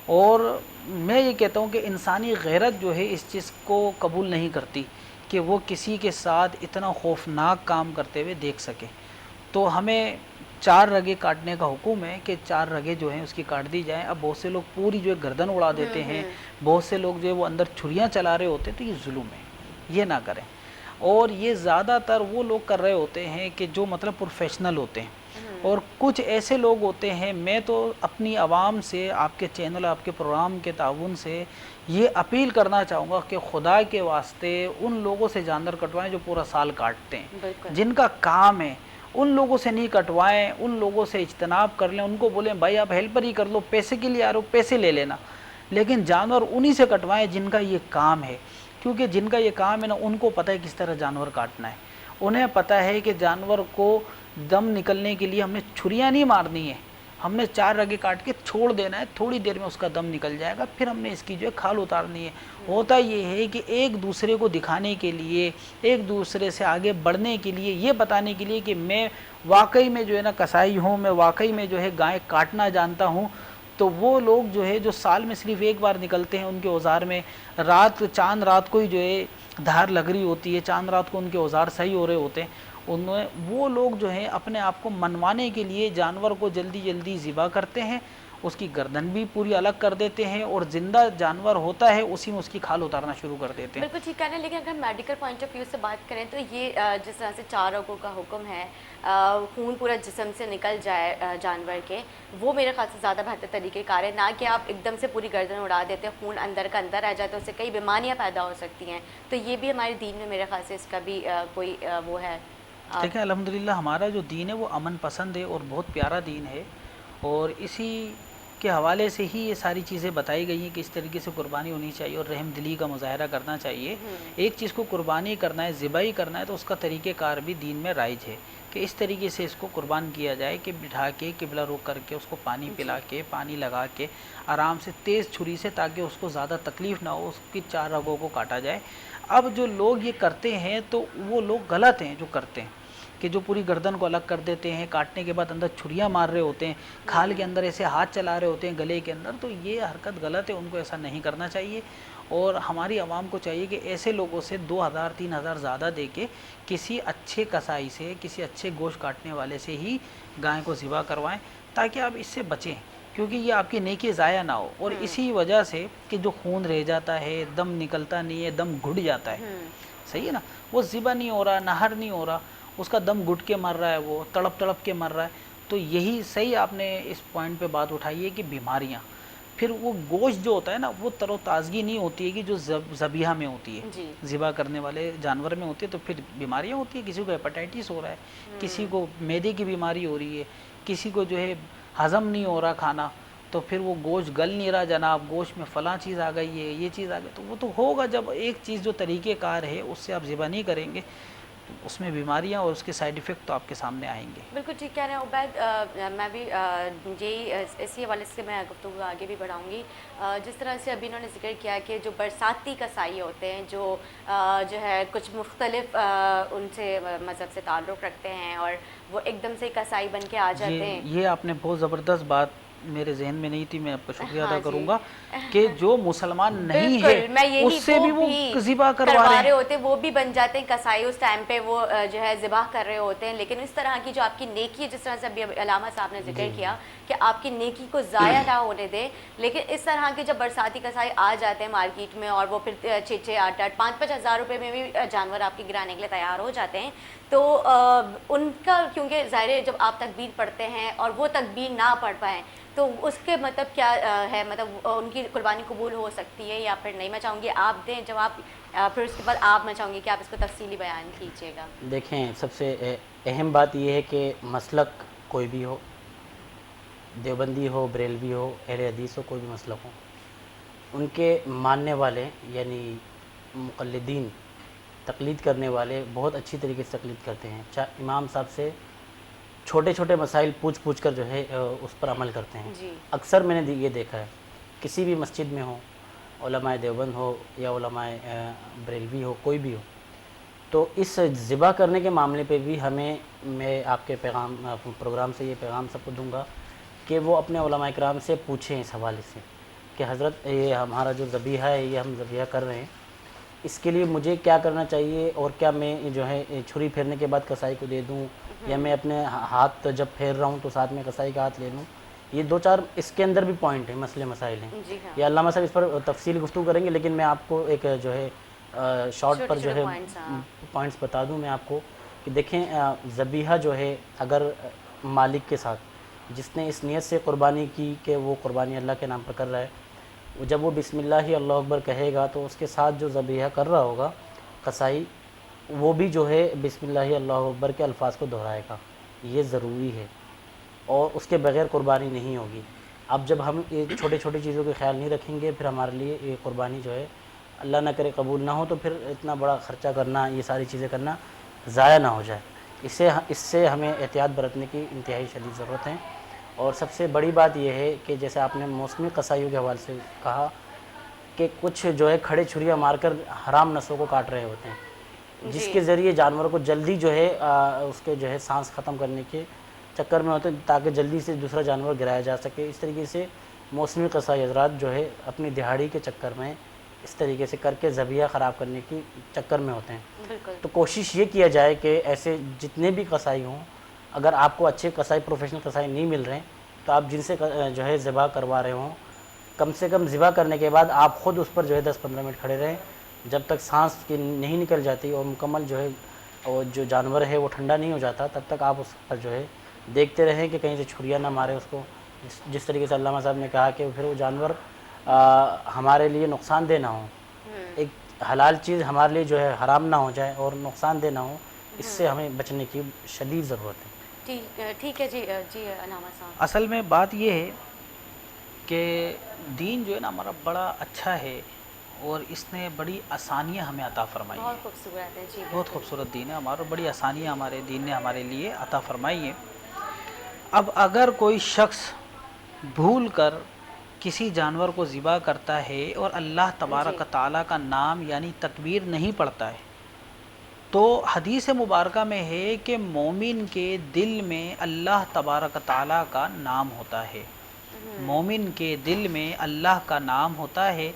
S1: اور میں یہ کہتا ہوں کہ انسانی غیرت جو ہے اس چیز کو قبول نہیں کرتی کہ وہ کسی کے ساتھ اتنا خوفناک کام کرتے ہوئے دیکھ سکے. تو ہمیں 4 رگیں کاٹنے کا حکم ہے کہ 4 رگیں جو ہیں اس کی کاٹ دی جائیں. اب بہت سے لوگ پوری جو ہے گردن اڑا دیتے ہیں, بہت سے لوگ جو ہے وہ اندر چھریاں چلا رہے ہوتے ہیں, تو یہ ظلم ہے, یہ نہ کریں. اور یہ زیادہ تر وہ لوگ کر رہے ہوتے ہیں کہ جو مطلب پروفیشنل ہوتے ہیں, اور کچھ ایسے لوگ ہوتے ہیں، میں تو اپنی عوام سے، آپ کے چینل، آپ کے پروگرام کے تعاون سے یہ اپیل کرنا چاہوں گا کہ خدا کے واسطے ان لوگوں سے جانور کٹوائیں جو پورا سال کاٹتے ہیں، جن کا کام ہے، ان لوگوں سے نہیں کٹوائیں، ان لوگوں سے اجتناب کر لیں، ان کو بولیں بھائی آپ ہیلپر ہی کر لو، پیسے کے لیے آ رہے ہو پیسے لے لینا، لیکن جانور انہی سے کٹوائیں جن کا یہ کام ہے، کیونکہ جن کا یہ کام ہے نا ان کو پتہ ہے کس طرح جانور کاٹنا ہے، انہیں پتہ ہے کہ جانور کو دم نکلنے کے لیے ہم نے چھریاں نہیں مارنی ہے، ہم نے 4 رگیں کاٹ کے چھوڑ دینا ہے، تھوڑی دیر میں اس کا دم نکل جائے گا، پھر ہم نے اس کی جو ہے کھال اتارنی ہے۔ ہوتا یہ ہے کہ ایک دوسرے کو دکھانے کے لیے، ایک دوسرے سے آگے بڑھنے کے لیے، یہ بتانے کے لیے کہ میں واقعی میں جو ہے نا کسائی ہوں، میں واقعی میں جو ہے گائے کاٹنا جانتا ہوں، تو وہ لوگ جو ہے جو سال میں صرف ایک بار نکلتے ہیں ان کے اوزار میں، چاند رات کو ہی جو ہے دھار لگ رہی ہوتی ہے، چاند رات کو ان کے اوزار صحیح ہو رہے ہوتے ہیں، وہ لوگ جو ہیں اپنے آپ کو منوانے کے لیے جانور کو جلدی جلدی ذبح کرتے ہیں، اس کی گردن بھی پوری الگ کر دیتے ہیں، اور زندہ جانور ہوتا ہے اسی میں اس کی کھال اتارنا شروع کر دیتے ہیں۔
S2: بالکل ٹھیک کہنا ہے، لیکن اگر میڈیکل پوائنٹ آف ویو سے بات کریں تو یہ جس طرح سے 4 رگوں کا حکم ہے، خون پورا جسم سے نکل جائے جانور کے، وہ میرے خیال سے زیادہ بہتر طریقہ کار ہے، نہ کہ آپ ایک دم سے پوری گردن اڑا دیتے ہیں، خون اندر کا اندر آ جاتا ہے، اس سے کئی بیماریاں پیدا ہو سکتی ہیں، تو یہ بھی ہمارے دین میں میرے خیال سے اس کا بھی کوئی وہ ہے۔
S1: دیکھیں الحمدللہ ہمارا جو دین ہے وہ امن پسند ہے اور بہت پیارا دین ہے، اور اسی کے حوالے سے ہی یہ ساری چیزیں بتائی گئی ہیں کہ اس طریقے سے قربانی ہونی چاہیے اور رحم دلی کا مظاہرہ کرنا چاہیے۔ ایک چیز کو قربانی کرنا ہے، ذبح کرنا ہے، تو اس کا طریقہ کار بھی دین میں رائج ہے کہ اس طریقے سے اس کو قربان کیا جائے کہ بٹھا کے قبلہ رخ کر کے اس کو پانی پلا کے، پانی لگا کے آرام سے تیز چھری سے، تاکہ اس کو زیادہ تکلیف نہ ہو، اس کی 4 رگوں کو کاٹا جائے۔ اب جو لوگ یہ کرتے ہیں تو وہ لوگ غلط ہیں جو کرتے ہیں، کہ جو پوری گردن کو الگ کر دیتے ہیں، کاٹنے کے بعد اندر چھریاں مار رہے ہوتے ہیں، کھال کے اندر ایسے ہاتھ چلا رہے ہوتے ہیں گلے کے اندر، تو یہ حرکت غلط ہے، ان کو ایسا نہیں کرنا چاہیے، اور ہماری عوام کو چاہیے کہ ایسے لوگوں سے 2000 3000 زیادہ دے کے کسی اچھے کسائی سے، کسی اچھے گوشت کاٹنے والے سے ہی گائے کو ذبح کروائیں، تاکہ آپ اس سے بچیں، کیونکہ یہ آپ کی نیکی ضائع نہ ہو۔ اور اسی وجہ سے کہ جو خون رہ جاتا ہے، دم نکلتا نہیں ہے، دم گھٹ جاتا ہے، صحیح ہے نا، وہ ذبح نہیں ہو رہا، نہر نہیں ہو رہا، اس کا دم گھٹ کے مر رہا ہے، وہ تڑپ تڑپ کے مر رہا ہے، تو یہی صحیح آپ نے اس پوائنٹ پہ بات اٹھائی ہے کہ بیماریاں، پھر وہ گوشت جو ہوتا ہے نا وہ تر و تازگی نہیں ہوتی ہے کہ جو ذبیحہ میں ہوتی ہے، ذبح کرنے والے جانور میں ہوتی ہے، تو پھر بیماریاں ہوتی ہیں، کسی کو ہیپاٹائٹس ہو رہا ہے، کسی کو معدے کی بیماری ہو رہی ہے، کسی کو جو ہے ہضم نہیں ہو رہا کھانا، تو پھر وہ گوشت گل نہیں رہا، جناب گوشت میں فلاں چیز آ گئی ہے، یہ چیز آ گئی، تو وہ تو ہوگا جب ایک چیز جو طریقہ کار ہے اس سے آپ ذبح نہیں کریں گے، اس میں بیماریاں اور اس کے سائیڈ ایفیکٹ تو آپ کے سامنے آئیں گے۔
S2: بالکل ٹھیک کہہ رہے ہیں عبید، میں بھی یہی اسی حوالے سے میں گفتگو آگے بھی بڑھاؤں گی، جس طرح سے ابھی انہوں نے ذکر کیا کہ جو برساتی کسائی ہوتے ہیں، جو ہے کچھ مختلف ان سے مذہب سے تعلق رکھتے ہیں اور وہ ایک دم سے کسائی بن کے آ جاتے ہیں،
S1: یہ آپ نے بہت زبردست بات میرے ذہن میں نہیں تھی، میں آپ کا شکریہ ادا کروں گا کہ جو مسلمان نہیں ہے اس سے بھی وہ ذبح کروا رہے
S2: ہوتے، وہ بھی بن جاتے ہیں کسائی، اس ٹائم پہ وہ جو ہے ذبح کر رہے ہوتے ہیں، لیکن اس طرح کی جو آپ کی نیکی ہے، جس طرح سے ابھی علامہ صاحب نے ذکر کیا کہ آپ کی نیکی کو ضائع نہ ہونے دیں، لیکن اس طرح کے جب برساتی کسائی آ جاتے ہیں مارکیٹ میں اور وہ پھر 6 8 5 ہزار روپے میں بھی جانور آپ کے گرانے کے لیے تیار ہو جاتے ہیں، تو ان کا کیونکہ ظاہر ہے جب آپ تکبیر پڑھتے ہیں اور وہ تکبیر نہ پڑھ پائیں تو اس کے مطلب کیا ہے، مطلب ان کی قربانی قبول ہو سکتی ہے یا پھر نہیں؟ میں چاہوں گی آپ دیں جواب، پھر اس کے بعد میں چاہوں گی کہ آپ اس کو تفصیلی بیان کیجیے گا۔
S3: دیکھیں سب سے اہم بات یہ ہے کہ مسلک کوئی بھی ہو، دیوبندی ہو، بریلوی ہو، اہل حدیث ہو، کوئی بھی مسلک ہو، ان کے ماننے والے یعنی مقلدین، تقلید کرنے والے بہت اچھی طریقے سے تقلید کرتے ہیں، امام صاحب سے چھوٹے چھوٹے مسائل پوچھ کر جو ہے اس پر عمل کرتے ہیں۔ اکثر میں نے یہ دیکھا ہے، کسی بھی مسجد میں ہو، علماء دیوبند ہو یا علماء بریلوی ہو، کوئی بھی ہو، تو اس ذبح کرنے کے معاملے پہ بھی میں آپ کے پروگرام سے یہ پیغام سب کو دوں گا کہ وہ اپنے علماء اکرام سے پوچھیں اس حوالے سے کہ حضرت یہ ہمارا جو ذبیحہ ہے، یہ ہم ذبیحہ کر رہے ہیں، اس کے لیے مجھے کیا کرنا چاہیے، اور کیا میں جو ہے چھری پھیرنے کے بعد کسائی کو دے دوں، یا میں اپنے ہاتھ جب پھیر رہا ہوں تو ساتھ میں کسائی کا ہاتھ لے لوں؟ یہ 2 4 اس کے اندر بھی پوائنٹ ہیں، مسائل ہیں، یا علامہ صاحب اس پر تفصیل گفتگو کریں گے، لیکن میں آپ کو ایک جو ہے شارٹ پر جو ہے پوائنٹس بتا دوں میں آپ کو کہ دیکھیں ذبیحہ جو ہے، اگر مالک کے ساتھ، جس نے اس نیت سے قربانی کی کہ وہ قربانی اللہ کے نام پر کر رہا ہے، وہ جب وہ بسم اللہ اللہ اکبر کہے گا تو اس کے ساتھ جو ذبیحہ کر رہا ہوگا قصائی، وہ بھی جو ہے بسم اللہ اللہ اکبر کے الفاظ کو دہرائے گا. یہ ضروری ہے اور اس کے بغیر قربانی نہیں ہوگی. اب جب ہم یہ چھوٹے چھوٹی چیزوں کا خیال نہیں رکھیں گے، پھر ہمارے لیے یہ قربانی جو ہے اللہ نہ کرے قبول نہ ہو، تو پھر اتنا بڑا خرچہ کرنا، یہ ساری چیزیں کرنا ضائع نہ ہو جائے. اس سے ہمیں احتیاط برتنے کی انتہائی شدید ضرورت ہے. اور سب سے بڑی بات یہ ہے کہ جیسے آپ نے موسمی قصائیوں کے حوالے سے کہا کہ کچھ جو ہے کھڑے چھریاں مار کر حرام نسوں کو کاٹ رہے ہوتے ہیں، جس کے ذریعے جانور کو جلدی جو ہے اس کے جو ہے سانس ختم کرنے کے چکر میں ہوتے ہیں تاکہ جلدی سے دوسرا جانور گرایا جا سکے. اس طریقے سے موسمی قصائی حضرات جو ہے اپنی دہاڑی کے چکر میں اس طریقے سے کر کے ذبیحہ خراب کرنے کی چکر میں ہوتے ہیں.
S2: بالکل.
S3: تو کوشش یہ کیا جائے کہ ایسے جتنے بھی قصائی ہوں، اگر آپ کو اچھے قصائی پروفیشنل قصائی نہیں مل رہے ہیں تو آپ جن سے جو ہے ذبح کروا رہے ہوں، کم سے کم ذبح کرنے کے بعد آپ خود اس پر جو ہے 10-15 منٹ کھڑے رہیں جب تک سانس کی نہیں نکل جاتی اور مکمل جو ہے اور جو جانور ہے وہ ٹھنڈا نہیں ہو جاتا، تب تک آپ اس پر جو ہے دیکھتے رہیں کہ کہیں سے چھریاں نہ مارے اس کو. جس طریقے سے علامہ صاحب نے کہا کہ پھر وہ جانور ہمارے لیے نقصان دہ نہ ہو، ایک حلال چیز ہمارے لیے جو ہے حرام نہ ہو جائے اور نقصان دہ نہ ہو، اس سے ہمیں بچنے کی شدید ضرورت ہے.
S2: ٹھیک ہے. جی علامہ صاحب.
S1: اصل میں بات یہ ہے کہ دین جو ہے نا ہمارا بڑا اچھا ہے اور اس نے بڑی آسانیاں ہمیں عطا فرمائی ہیں.
S2: بہت خوبصورت ہے. جی
S1: بہت خوبصورت دین ہے ہمارا، بڑی آسانیاں ہمارے دین نے ہمارے لیے عطا فرمائی ہیں. اب اگر کوئی شخص بھول کر کسی جانور کو ذبح کرتا ہے اور اللہ تبارک تعالیٰ کا نام یعنی تکبیر نہیں پڑھتا ہے، تو حدیث مبارکہ میں ہے کہ مومن کے دل میں اللہ تبارک تعالیٰ کا نام ہوتا ہے. مومن کے دل میں اللہ کا نام ہوتا ہے،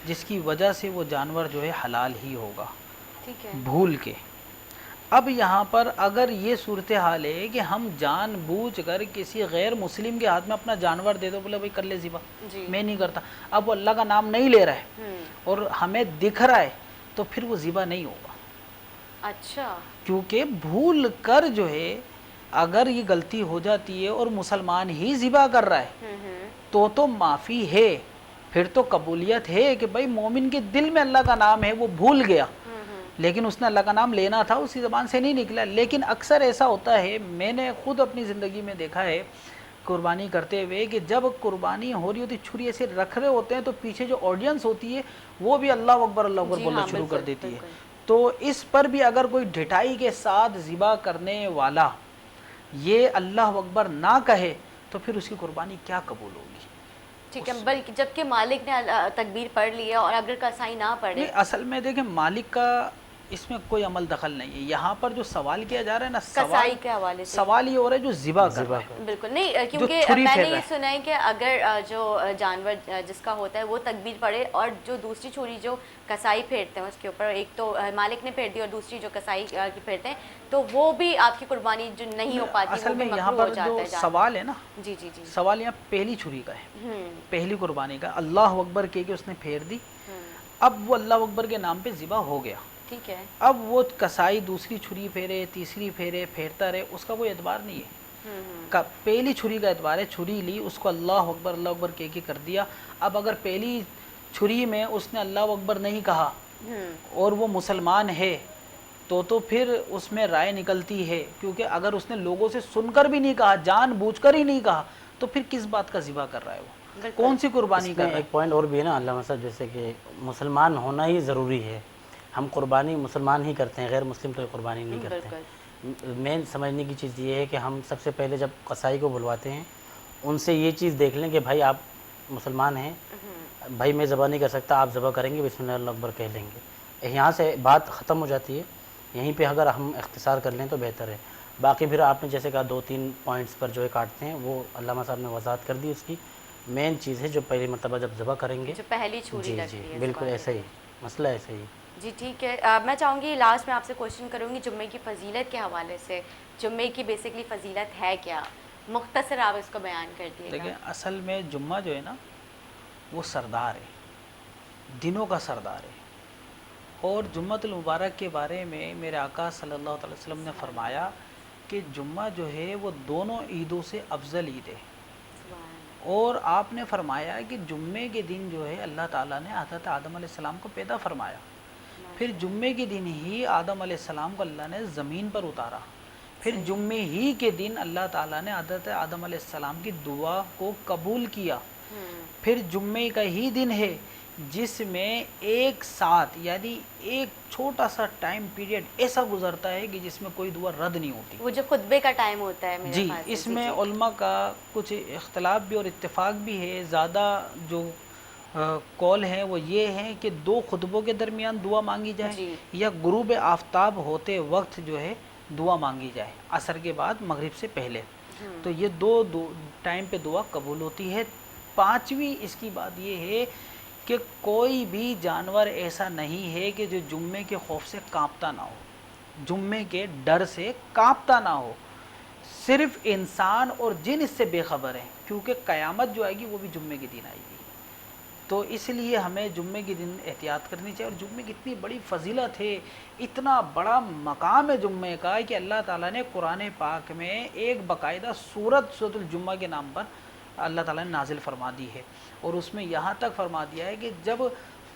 S1: جس کی وجہ سے وہ جانور جو ہے حلال ہی ہوگا.
S2: ٹھیک ہے.
S1: بھول کے. اب یہاں پر اگر یہ صورتحال ہے کہ ہم جان بوجھ کر کسی غیر مسلم کے ہاتھ میں اپنا جانور دے دو، بولے بھائی کر لے ذبح، میں نہیں کرتا، اب وہ اللہ کا نام نہیں لے رہا ہے اور ہمیں دکھ رہا ہے، تو پھر وہ ذبح نہیں ہوگا.
S2: اچھا.
S1: کیونکہ بھول کر جو ہے اگر یہ غلطی ہو جاتی ہے اور مسلمان ہی ذبح کر رہا ہے تو معافی ہے، پھر تو قبولیت ہے کہ بھائی مومن کے دل میں اللہ کا نام ہے، وہ بھول گیا لیکن اس نے اللہ کا نام لینا تھا، اسی زبان سے نہیں نکلا. لیکن اکثر ایسا ہوتا ہے، میں نے خود اپنی زندگی میں دیکھا ہے قربانی کرتے ہوئے، کہ جب قربانی ہو رہی ہوتی چھری ایسے رکھ رہے ہوتے ہیں تو پیچھے جو آڈینس ہوتی ہے وہ بھی اللہ اکبر بولنا شروع کر دیتی ہے. تو اس پر بھی اگر کوئی ڈھٹائی کے ساتھ ذبح کرنے والا یہ اللہ اکبر نہ کہے تو پھر اس کی قربانی کیا قبول ہوگی؟
S2: ٹھیک ہے. بلکہ جبکہ مالک نے تکبیر پڑھ لی ہے اور اگر قصائی نہ پڑھے،
S1: اصل میں دیکھیں مالک کا اس میں کوئی عمل دخل نہیں ہے. یہاں پر جو سوال کیا جا رہا ہے نا،
S2: قصائی کے حوالے سے
S1: سوال یہ ہو رہا ہے جو ذبح کر رہا ہے.
S2: بالکل نہیں، کیونکہ میں نے یہ سنا ہے کہ اگر جو جانور جس کا ہوتا ہے وہ تکبیر پڑھے اور جو دوسری چھری جو قصائی پھیرتے ہیں اس کے اوپر، ایک تو مالک نے پھیر دی اور دوسری جو قصائی کی پھیرتے ہیں، تو وہ بھی آپ کی قربانی جو نہیں ہو پاتی.
S1: اصل میں یہاں پر جو سوال ہے نا،
S2: جی
S1: سوال یہاں پہلی چھری کا ہے، پہلی قربانی کا. اللہ اکبر کہہ کے اس نے پھیر دی، اب وہ اللہ اکبر کے نام پہ ذبح ہو گیا.
S2: ٹھیک ہے.
S1: اب وہ قصائی دوسری چھری پھیرے، تیسری پھیرے، پھیرتا رہے، اس کا کوئی اعتبار نہیں ہے. پہلی چھری کا اعتبار ہے، چھری لی، اس کو اللہ اکبر کہہ کے کر دیا. اب اگر پہلی چھری میں اس نے اللہ اکبر نہیں کہا اور وہ مسلمان ہے تو پھر اس میں رائے نکلتی ہے، کیونکہ اگر اس نے لوگوں سے سن کر بھی نہیں کہا، جان بوجھ کر ہی نہیں کہا، تو پھر کس بات کا ذبح کر رہا ہے وہ، کون سی قربانی کر رہا ہے؟
S3: ایک پوائنٹ اور بھی ہے نا علامہ صاحب، جیسے کہ مسلمان ہونا ہی ضروری ہے. ہم قربانی مسلمان ہی کرتے ہیں، غیر مسلم تو قربانی نہیں کرتے ہیں. مین سمجھنے کی چیز یہ ہے کہ ہم سب سے پہلے جب قصائی کو بلواتے ہیں ان سے یہ چیز دیکھ لیں کہ بھائی آپ مسلمان ہیں، بھائی میں ذبح نہیں کر سکتا، آپ ذبح کریں گے، بسم اللہ اللہ اکبر کہہ لیں گے. یہاں سے بات ختم ہو جاتی ہے. یہیں پہ اگر ہم اختصار کر لیں تو بہتر ہے. باقی پھر آپ نے جیسے کہا 2-3 پوائنٹس پر جو ہے کاٹتے ہیں، وہ علامہ صاحب نے وضاحت کر دی. اس کی مین چیز ہے جو پہلی مرتبہ جب ذبح کریں گے،
S2: جو پہلی چھری لگتی ہے.
S3: بالکل ایسا ہی مسئلہ ایسا ہی.
S2: جی ٹھیک ہے. میں چاہوں گی لاسٹ میں آپ سے کوشچن کروں گی جمعے کی فضیلت کے حوالے سے. جمعے کی بیسکلی فضیلت ہے کیا؟ مختصر آپ اس کو بیان کر دیے.
S1: دیکھیں اصل میں جمعہ جو ہے نا وہ سردار ہے، دنوں کا سردار ہے. اور جمعۃ المبارک کے بارے میں میرے آقا صلی اللہ علیہ وسلم نے فرمایا کہ جمعہ جو ہے وہ دونوں عیدوں سے افضل عید ہے،
S2: سبحان
S1: اور آپ نے فرمایا کہ جمعے کے دن جو ہے اللہ تعالیٰ نے حضرت آدم علیہ السلام کو پیدا فرمایا،
S2: اللہ،
S1: پھر جمعے کے دن ہی آدم علیہ السلام کو اللہ نے زمین پر اتارا، پھر
S2: صحیح۔
S1: جمعے ہی کے دن اللہ تعالیٰ نے حضرت آدم علیہ السلام کی دعا کو قبول کیا، پھر جمعے کا ہی دن ہے جس میں ایک ساتھ یعنی ایک چھوٹا سا ٹائم پیریڈ ایسا گزرتا ہے کہ جس میں کوئی دعا رد نہیں ہوتی۔
S2: وہ جو خطبے کا ٹائم ہوتا ہے میرے
S1: جی،
S2: خیال سے،
S1: اس میں علماء کا کچھ اختلاف بھی اور اتفاق بھی ہے، زیادہ جو قول ہیں وہ یہ ہیں کہ 2 خطبوں کے درمیان دعا مانگی جائے،
S2: جی۔
S1: یا غروب آفتاب ہوتے وقت جو ہے دعا مانگی جائے، عصر کے بعد مغرب سے پہلے، تو یہ دو ٹائم پہ دعا قبول ہوتی ہے۔ 5ویں اس کی بات یہ ہے کہ کوئی بھی جانور ایسا نہیں ہے کہ جو جمعے کے خوف سے کانپتا نہ ہو، جمعے کے ڈر سے کانپتا نہ ہو، صرف انسان اور جن اس سے بے خبر ہیں، کیونکہ قیامت جو آئے گی وہ بھی جمعے کے دن آئے گی، تو اس لیے ہمیں جمعے کے دن احتیاط کرنی چاہیے۔ اور جمعے کی اتنی بڑی فضیلت ہے، اتنا بڑا مقام ہے جمعے کا کہ اللہ تعالیٰ نے قرآن پاک میں ایک باقاعدہ سورت الجمعہ کے نام پر اللہ تعالیٰ نے نازل فرما دی ہے، اور اس میں یہاں تک فرما دیا ہے کہ جب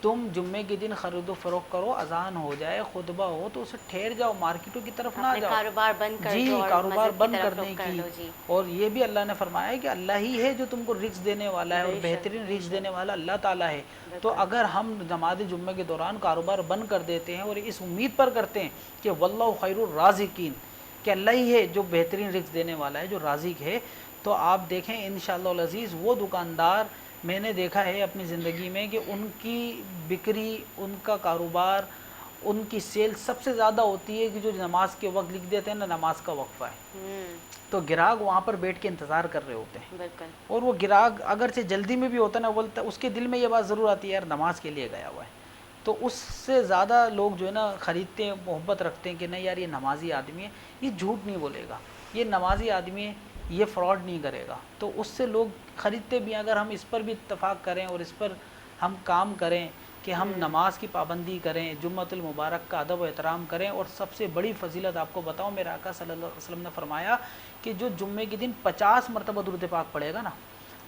S1: تم جمعے کے دن خرید و فروخت کرو، اذان ہو جائے، خطبہ ہو، تو اسے ٹھہر جاؤ، مارکیٹوں کی طرف نہ
S2: اپنے
S1: جاؤ،
S2: کاروبار بند کر
S1: جی
S2: دو اور
S1: کاروبار
S2: مسجد کی
S1: بند
S2: طرف
S1: کرنے
S2: رخ کر
S1: کی،
S2: دو۔ جی،
S1: اور یہ بھی اللہ نے فرمایا ہے کہ اللہ ہی ہے جو تم کو رزق دینے والا ہے، اور
S2: بے شک،
S1: بہترین
S2: بے
S1: رزق
S2: شک۔
S1: دینے والا اللہ تعالیٰ ہے۔ تو اگر ہم نماز جمعہ کے دوران کاروبار بند کر دیتے ہیں اور اس امید پر کرتے ہیں کہ واللہ خیر الرازقین، کہ اللہ ہی ہے جو بہترین رزق دینے والا ہے، جو رازق ہے، تو آپ دیکھیں انشاءاللہ العزیز وہ دکاندار، میں نے دیکھا ہے اپنی زندگی میں کہ ان کی بکری، ان کا کاروبار، ان کی سیل سب سے زیادہ ہوتی ہے کہ جو نماز کے وقت لکھ دیتے ہیں نا نماز کا وقفہ ہے، تو گراہک وہاں پر بیٹھ کے انتظار کر رہے ہوتے ہیں،
S2: بالکل،
S1: اور وہ گراہک اگرچہ جلدی میں بھی ہوتا ہے نا، بولتا اس کے دل میں یہ بات ضرور آتی ہے یار نماز کے لیے گیا ہوا ہے، تو اس سے زیادہ لوگ جو ہے نا خریدتے ہیں، محبت رکھتے ہیں کہ نہیں یار یہ نمازی آدمی ہے، یہ جھوٹ نہیں بولے گا، یہ نمازی آدمی ہے، یہ فراڈ نہیں کرے گا، تو اس سے لوگ خریدتے بھی ہیں۔ اگر ہم اس پر بھی اتفاق کریں اور اس پر ہم کام کریں کہ ہم نماز کی پابندی کریں، جمعۃ المبارک کا ادب و احترام کریں، اور سب سے بڑی فضیلت آپ کو بتاؤں، میرے آقا صلی اللہ علیہ وسلم نے فرمایا کہ جو جمعے کے دن 50 مرتبہ درود پاک پڑھے گا نا،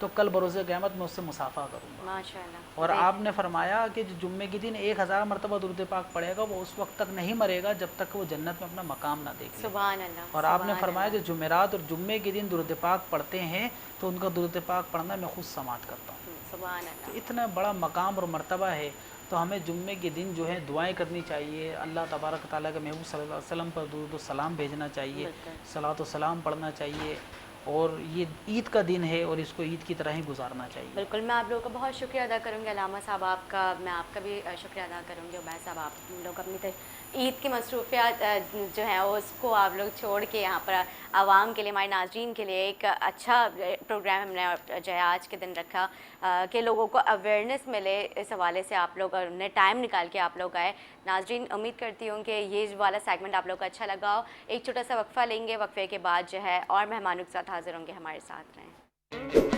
S1: تو کل بروز قیامت میں اس سے مصافحہ کروں گا،
S2: ماشاءاللہ۔
S1: اور آپ نے فرمایا کہ جو جمعے کے دن 1000 مرتبہ درود پاک پڑھے گا وہ اس وقت تک نہیں مرے گا جب تک وہ جنت میں اپنا مقام نہ دیکھ لے،
S2: سبحان اللہ،
S1: اور آپ نے فرمایا جو جمعرات اور جمعے کے دن درود پاک پڑھتے ہیں تو ان کا درود پاک پڑھنا میں خود سماعت کرتا ہوں،
S2: سبحان
S1: تو
S2: اللہ،
S1: اتنا بڑا مقام اور مرتبہ ہے، تو ہمیں جمعے کے دن جو ہے دعائیں کرنی چاہیے، اللہ تبارک تعالیٰ کے محبوب صلی اللہ علیہ وسلم پر درود و سلام بھیجنا چاہیے،
S2: بالکل،
S1: صلاۃ و سلام پڑھنا چاہیے، اور یہ عید کا دن ہے اور اس کو عید کی طرح ہی گزارنا چاہیے۔
S2: بالکل۔ میں آپ لوگوں کا بہت شکریہ ادا کروں گی، علامہ صاحب آپ کا، میں آپ کا بھی شکریہ ادا کروں گی، عبید صاحب آپ لوگ اپنی عید کی مصروفیات جو ہیں اس کو آپ لوگ چھوڑ کے یہاں پر عوام کے لیے، ہمارے ناظرین کے لیے ایک اچھا پروگرام ہم نے جو ہے آج کے دن رکھا کہ لوگوں کو اویئرنیس ملے، اس حوالے سے آپ لوگ نے ٹائم نکال کے آپ لوگ آئے۔ ناظرین امید کرتی ہوں کہ یہ والا سیگمنٹ آپ لوگ کو اچھا لگا ہو۔ ایک چھوٹا سا وقفہ لیں گے، وقفے کے بعد جو ہے اور مہمانوں کے ساتھ حاضر ہوں گے، ہمارے ساتھ رہیں۔